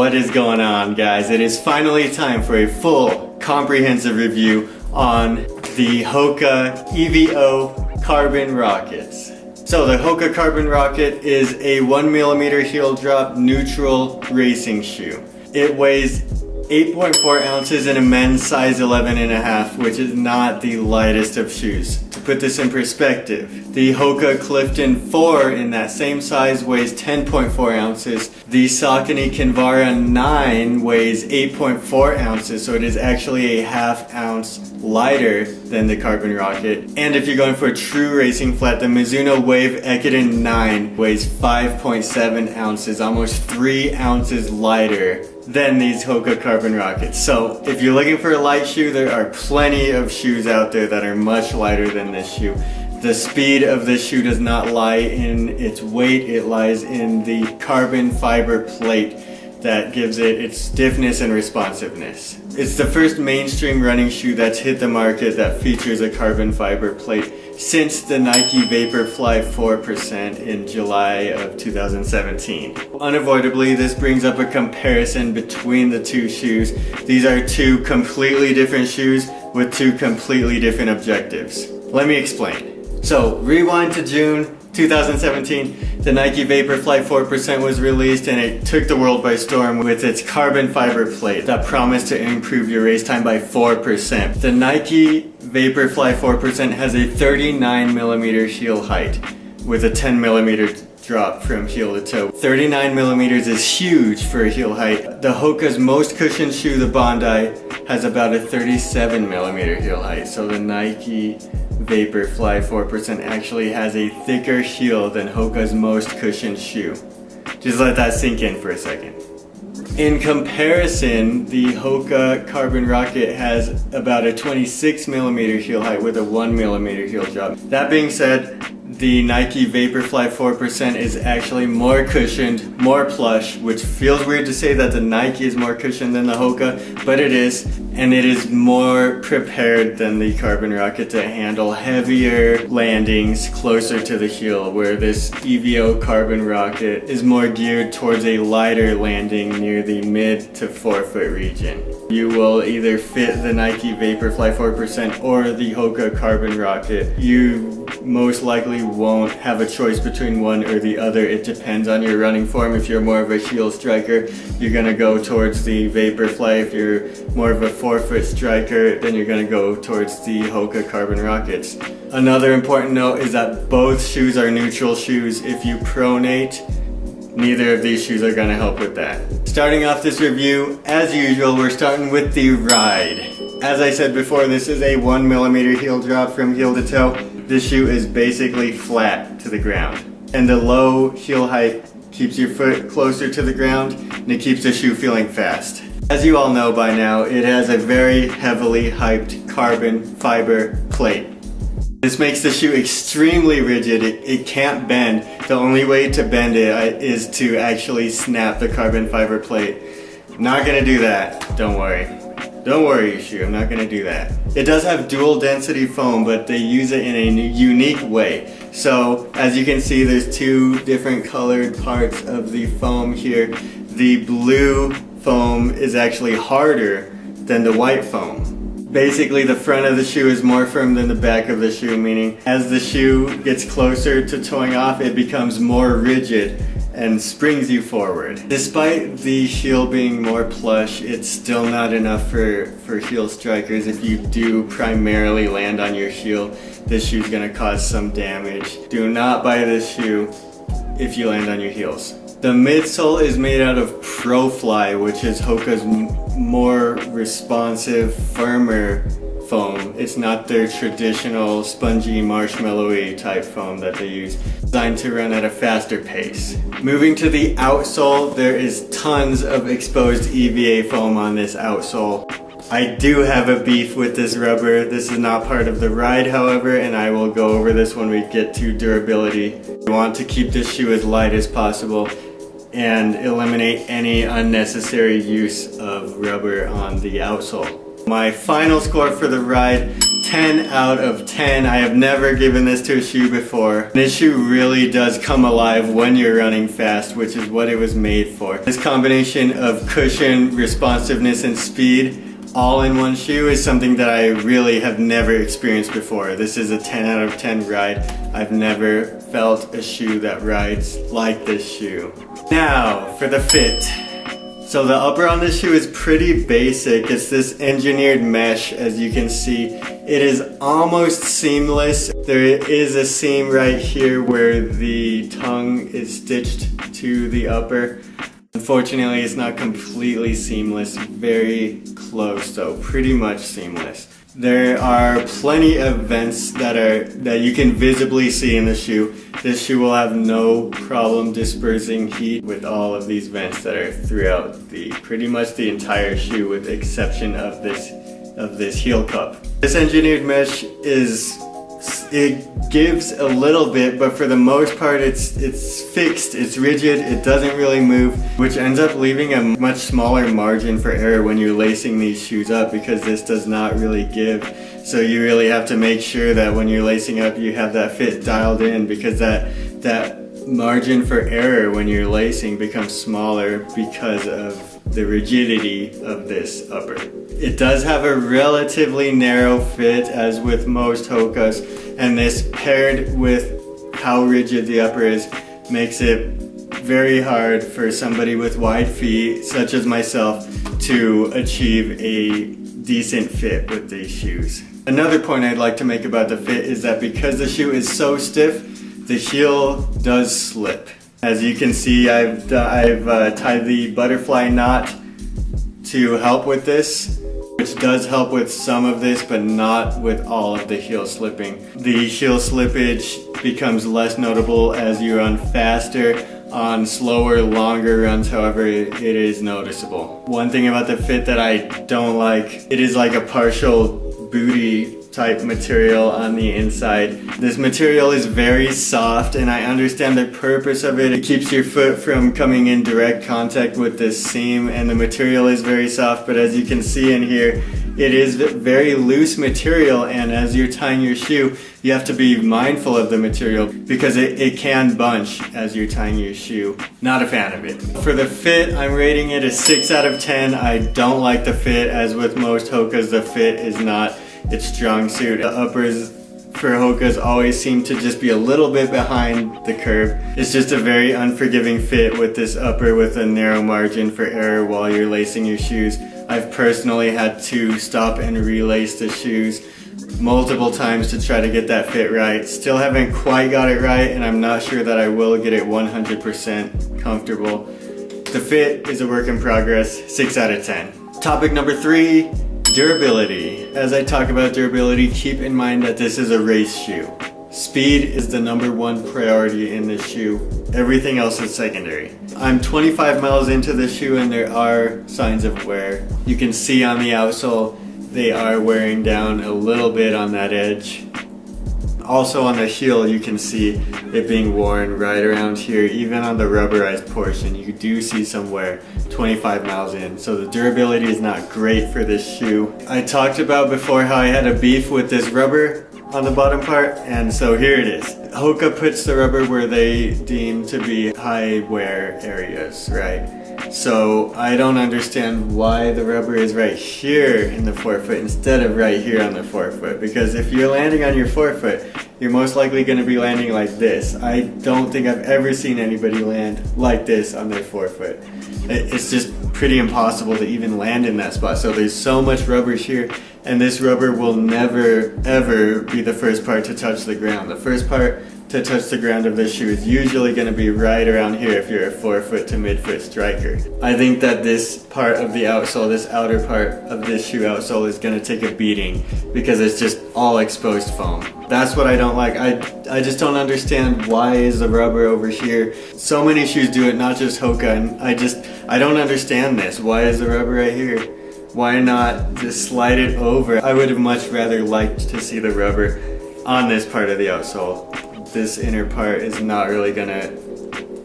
What is going on, guys? It is finally time for a full comprehensive review on the Hoka EVO carbon rockets. So the Hoka carbon rocket is a 1mm heel drop neutral racing shoe. It weighs 8.4 ounces in a men's size 11.5, which is not the lightest of shoes. To put this in perspective, the Hoka Clifton 4 in that same size weighs 10.4 ounces. The Saucony Kinvara 9 weighs 8.4 ounces, so it is actually a ½ ounce lighter than the carbon rocket. And if you're going for a true racing flat, the Mizuno Wave Ekiden 9 weighs 5.7 ounces, almost 3 ounces lighter than these Hoka carbon rockets. So if you're looking for a light shoe, there are plenty of shoes out there that are much lighter than this shoe. The speed of this shoe does not lie in its weight, it lies in the carbon fiber plate that gives it its stiffness and responsiveness. It's the first mainstream running shoe that's hit the market that features a carbon fiber plate since the Nike Vaporfly 4% in July of 2017. Unavoidably, this brings up a comparison between the two shoes. These are two completely different shoes with two completely different objectives. Let me explain. So, rewind to June 2017, the Nike Vaporfly 4% was released and it took the world by storm with its carbon fiber plate that promised to improve your race time by 4%. The Nike Vaporfly 4% has a 39mm heel height with a 10mm drop from heel to toe. 39mm is huge for a heel height. The Hoka's most cushioned shoe, the Bondi, has about a 37mm heel height. So the Nike Vaporfly 4% actually has a thicker heel than Hoka's most cushioned shoe. Just let that sink in for a second. In comparison, the Hoka Carbon Rocket has about a 26mm heel height with a 1mm heel drop. That being said, the Nike Vaporfly 4% is actually more cushioned, more plush, which feels weird to say that the Nike is more cushioned than the Hoka, but it is, and it is more prepared than the Carbon Rocket to handle heavier landings closer to the heel, where this EVO Carbon Rocket is more geared towards a lighter landing near the mid to forefoot region. You will either fit the Nike Vaporfly 4% or the Hoka Carbon Rocket. You most likely won't have a choice between one or the other. It depends on your running form. If you're more of a heel striker, you're gonna go towards the Vaporfly. If you're more of a forefoot striker, then you're gonna go towards the Hoka Carbon Rockets. Another important note is that both shoes are neutral shoes. If you pronate, neither of these shoes are gonna help with that. Starting off this review, as usual, we're starting with the ride. As I said before, this is a 1mm heel drop from heel to toe. This shoe is basically flat to the ground. And the low heel height keeps your foot closer to the ground and it keeps the shoe feeling fast. As you all know by now, it has a very heavily hyped carbon fiber plate. This makes the shoe extremely rigid. It can't bend. The only way to bend it is to actually snap the carbon fiber plate. Not gonna do that, don't worry. Don't worry, your shoe, I'm not gonna do that. It does have dual density foam, but they use it in a unique way. So, as you can see, there's two different colored parts of the foam here. The blue foam is actually harder than the white foam. Basically, the front of the shoe is more firm than the back of the shoe, meaning as the shoe gets closer to toeing off, it becomes more rigid and springs you forward. Despite the heel being more plush, it's still not enough for heel strikers. If you do primarily land on your heel, this shoe's gonna cause some damage. Do not buy this shoe if you land on your heels. The midsole is made out of ProFly, which is Hoka's more responsive, firmer foam. It's not their traditional spongy, marshmallowy type foam that they use, designed to run at a faster pace. Moving to the outsole, there is tons of exposed EVA foam on this outsole. I do have a beef with this rubber. This is not part of the ride, however, and I will go over this when we get to durability. We want to keep this shoe as light as possible and eliminate any unnecessary use of rubber on the outsole. My final score for the ride, 10 out of 10. I have never given this to a shoe before. This shoe really does come alive when you're running fast, which is what it was made for. This combination of cushion, responsiveness, and speed all in one shoe is something that I really have never experienced before. This is a 10 out of 10 ride. I've never felt a shoe that rides like this shoe. Now for the fit. So the upper on this shoe is pretty basic. It's this engineered mesh, as you can see. It is almost seamless. There is a seam right here where the tongue is stitched to the upper. Unfortunately, it's not completely seamless, very close though, pretty much seamless. There are plenty of vents that you can visibly see in the shoe. This shoe will have no problem dispersing heat with all of these vents that are throughout pretty much the entire shoe, with the exception of this heel cup. This engineered mesh it gives a little bit, but for the most part it's fixed, it's rigid, it doesn't really move, which ends up leaving a much smaller margin for error when you're lacing these shoes up, because this does not really give. So you really have to make sure that when you're lacing up you have that fit dialed in, because that margin for error when you're lacing becomes smaller because of the rigidity of this upper. It does have a relatively narrow fit, as with most Hokas, and this paired with how rigid the upper is makes it very hard for somebody with wide feet, such as myself, to achieve a decent fit with these shoes. Another point I'd like to make about the fit is that because the shoe is so stiff, the heel does slip. As you can see, I've tied the butterfly knot to help with this, which does help with some of this, but not with all of the heel slipping. The heel slippage becomes less notable as you run faster. On slower, longer runs, however, it is noticeable. One thing about the fit that I don't like, it is like a partial booty type material on the inside. This material is very soft, and I understand the purpose of it. It keeps your foot from coming in direct contact with this seam, and the material is very soft, but as you can see in here, it is very loose material, and as you're tying your shoe, you have to be mindful of the material because it can bunch as you're tying your shoe. Not a fan of it. For the fit, I'm rating it a 6 out of 10. I don't like the fit. As with most Hokas, the fit is not its strong suit. The uppers for Hokas always seem to just be a little bit behind the curve. It's just a very unforgiving fit with this upper with a narrow margin for error while you're lacing your shoes. I've personally had to stop and relace the shoes multiple times to try to get that fit right. Still haven't quite got it right, and I'm not sure that I will get it 100% comfortable. The fit is a work in progress, 6 out of 10. Topic number 3, durability. As I talk about durability, keep in mind that this is a race shoe. Speed is the #1 priority in this shoe. Everything else is secondary. I'm 25 miles into the shoe and there are signs of wear. You can see on the outsole they are wearing down a little bit on that edge. Also on the heel you can see it being worn right around here. Even on the rubberized portion you do see some wear 25 miles in. So the durability is not great for this shoe. I talked about before how I had a beef with this rubber on the bottom part, and so here it is. Hoka puts the rubber where they deem to be high wear areas, right? So I don't understand why the rubber is right here in the forefoot instead of right here on the forefoot, because if you're landing on your forefoot, you're most likely going to be landing like this. I don't think I've ever seen anybody land like this on their forefoot. It's just pretty impossible to even land in that spot. So there's so much rubber here, and this rubber will never ever be the first part to touch the ground. The first part to touch the ground of this shoe is usually going to be right around here if you're a forefoot to midfoot striker. I think that this part of the outsole, this outer part of this shoe outsole, is going to take a beating because it's just all exposed foam. That's what I don't like. I just don't understand why is the rubber over here. So many shoes do it, not just Hoka, and I don't understand this. Why is the rubber right here? Why not just slide it over? I would have much rather liked to see the rubber on this part of the outsole. This inner part is not really gonna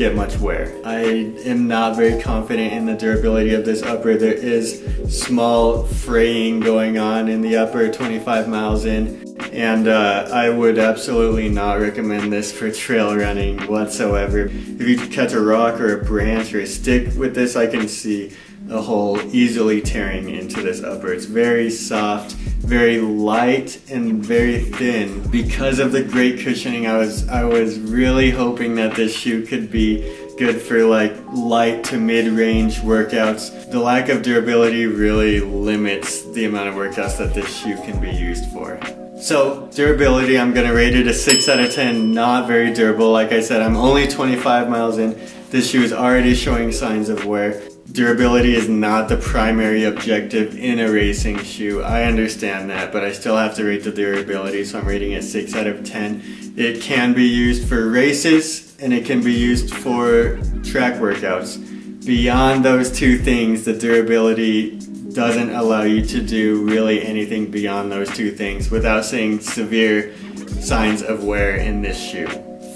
get much wear. I am not very confident in the durability of this upper. There is small fraying going on in the upper 25 miles in, and I would absolutely not recommend this for trail running whatsoever. If you catch a rock or a branch or a stick with this, I can see a hole easily tearing into this upper. It's very soft, very light, and very thin. Because of the great cushioning, I was really hoping that this shoe could be good for like light to mid-range workouts. The lack of durability really limits the amount of workouts that this shoe can be used for. So durability, I'm gonna rate it a 6 out of 10, not very durable. Like I said, I'm only 25 miles in. This shoe is already showing signs of wear. Durability is not the primary objective in a racing shoe. I understand that, but I still have to rate the durability, so I'm rating it 6 out of 10. It can be used for races, and it can be used for track workouts. Beyond those two things, the durability doesn't allow you to do really anything beyond those two things without seeing severe signs of wear in this shoe.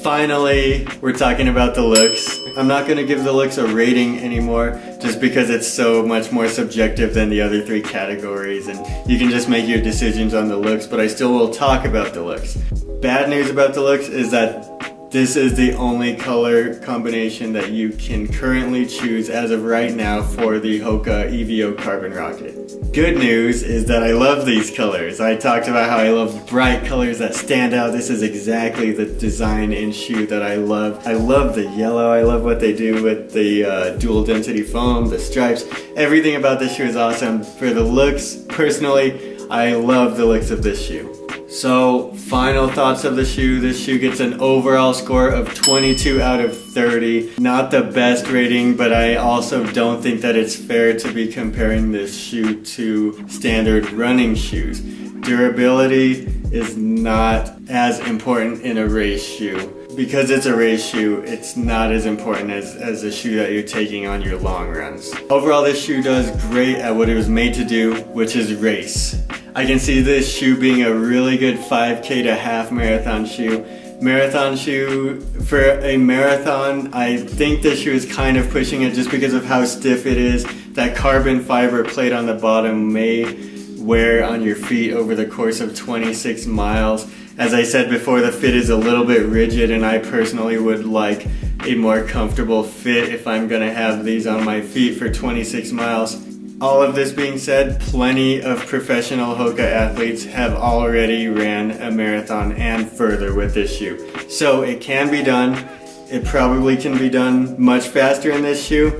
Finally, we're talking about the looks. I'm not going to give the looks a rating anymore just because it's so much more subjective than the other three categories, and you can just make your decisions on the looks, but I still will talk about the looks. Bad news about the looks is that this is the only color combination that you can currently choose as of right now for the Hoka EVO Carbon Rocket. Good news is that I love these colors. I talked about how I love bright colors that stand out. This is exactly the design and shoe that I love. I love the yellow. I love what they do with the dual density foam, the stripes. Everything about this shoe is awesome. For the looks, personally, I love the looks of this shoe. So, final thoughts of the shoe. This shoe gets an overall score of 22 out of 30. Not the best rating, but I also don't think that it's fair to be comparing this shoe to standard running shoes. Durability is not as important in a race shoe. Because it's a race shoe, it's not as important as a shoe that you're taking on your long runs. Overall, this shoe does great at what it was made to do, which is race. I can see this shoe being a really good 5K to half marathon shoe. Marathon shoe, for a marathon, I think this shoe is kind of pushing it just because of how stiff it is. That carbon fiber plate on the bottom may wear on your feet over the course of 26 miles. As I said before, the fit is a little bit rigid, and I personally would like a more comfortable fit if I'm gonna have these on my feet for 26 miles. All of this being said, plenty of professional Hoka athletes have already ran a marathon and further with this shoe. So it can be done. It probably can be done much faster in this shoe.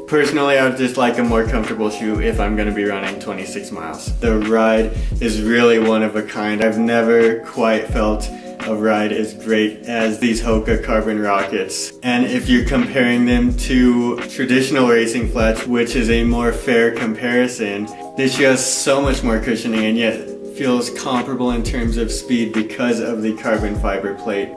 Personally, I would just like a more comfortable shoe if I'm going to be running 26 miles. The ride is really one of a kind. I've never quite felt a ride as great as these Hoka Carbon Rockets. And if you're comparing them to traditional racing flats, which is a more fair comparison, this shoe has so much more cushioning and yet feels comparable in terms of speed because of the carbon fiber plate.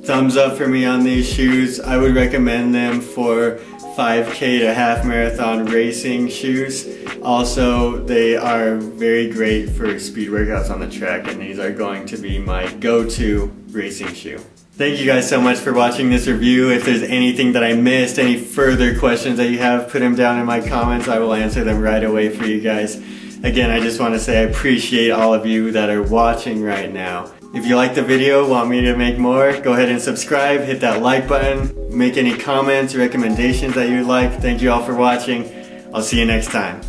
Thumbs up for me on these shoes. I would recommend them for 5K to half marathon racing shoes. Also, they are very great for speed workouts on the track, and these are going to be my go-to racing shoe. Thank you guys so much for watching this review. If there's anything that I missed, any further questions that you have, put them down in my comments. I will answer them right away for you guys. Again, I just want to say I appreciate all of you that are watching right now. If you like the video, want me to make more, go ahead and subscribe, hit that like button, make any comments, recommendations that you'd like. Thank you all for watching. I'll see you next time.